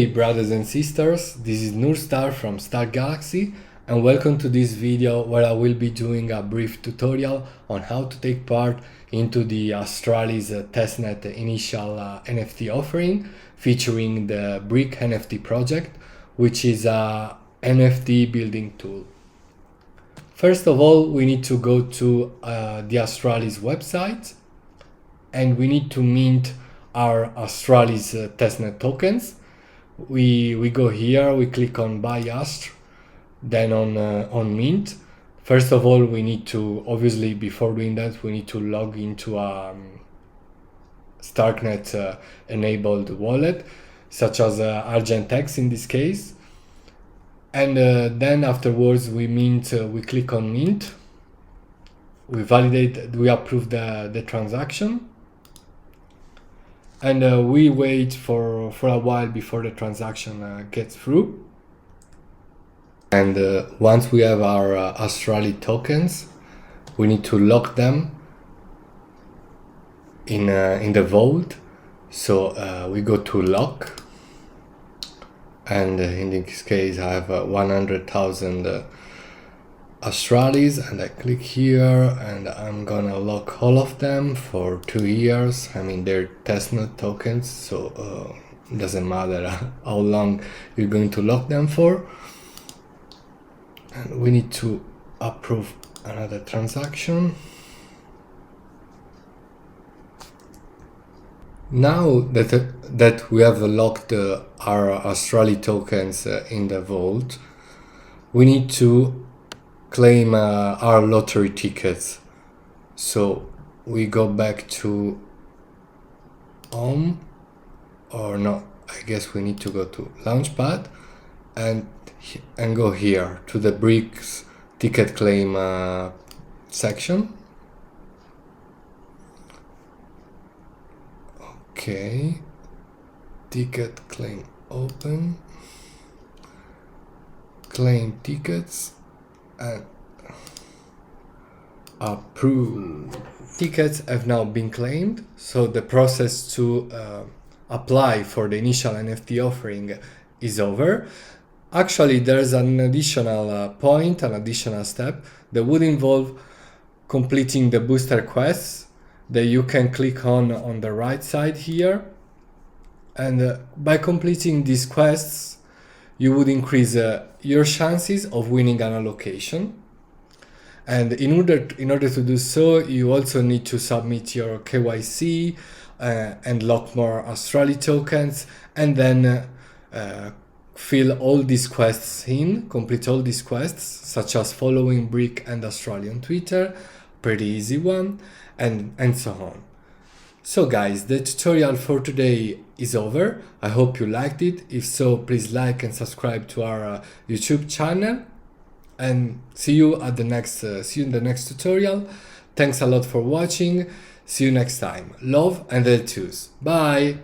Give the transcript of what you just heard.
Hey brothers and sisters, this is Nurstar from Star Galaxy and welcome to this video where I will be doing a brief tutorial on how to take part into the Astraly's Testnet initial NFT offering featuring the BRIQ NFT project, which is a NFT building tool. First of all, we need to go to the Astraly's website and we need to mint our Astraly's Testnet tokens. We go here, we click on buy Astr, then on mint. First of all, we need to, obviously before doing that, we need to log into a Starknet enabled wallet, such as Argentex in this case. And then afterwards we click on mint, we validate, we approve the transaction. And we wait for a while before the transaction gets through. And once we have our Astraly tokens, we need to lock them in the vault. So we go to lock, and in this case I have 100,000 Astralys, and I click here and I'm gonna lock all of them for 2 years. I mean, they're testnet tokens, so it doesn't matter how long you're going to lock them for. And we need to approve another transaction. Now that we have locked our Astraly tokens in the vault, we need to claim our lottery tickets. So we go back to home, or no, I guess we need to go to Launchpad and go here to the BRIQ ticket claim section. Okay, ticket claim open, claim tickets and approve. Tickets have now been claimed, so the process to apply for the initial NFT offering is over. Actually, there's an additional point, an additional step that would involve completing the booster quests that you can click on the right side here. And by completing these quests, you would increase your chances of winning an allocation. And in order to do so, you also need to submit your KYC and lock more Astraly tokens, and then fill all these quests in, complete all these quests, such as following BRIQ and Astraly on Twitter, pretty easy one, and so on. So guys, the tutorial for today is over. I hope you liked it. If so, please like and subscribe to our YouTube channel, and see you in the next tutorial. Thanks a lot for watching. See you next time. Love and the twos. Bye.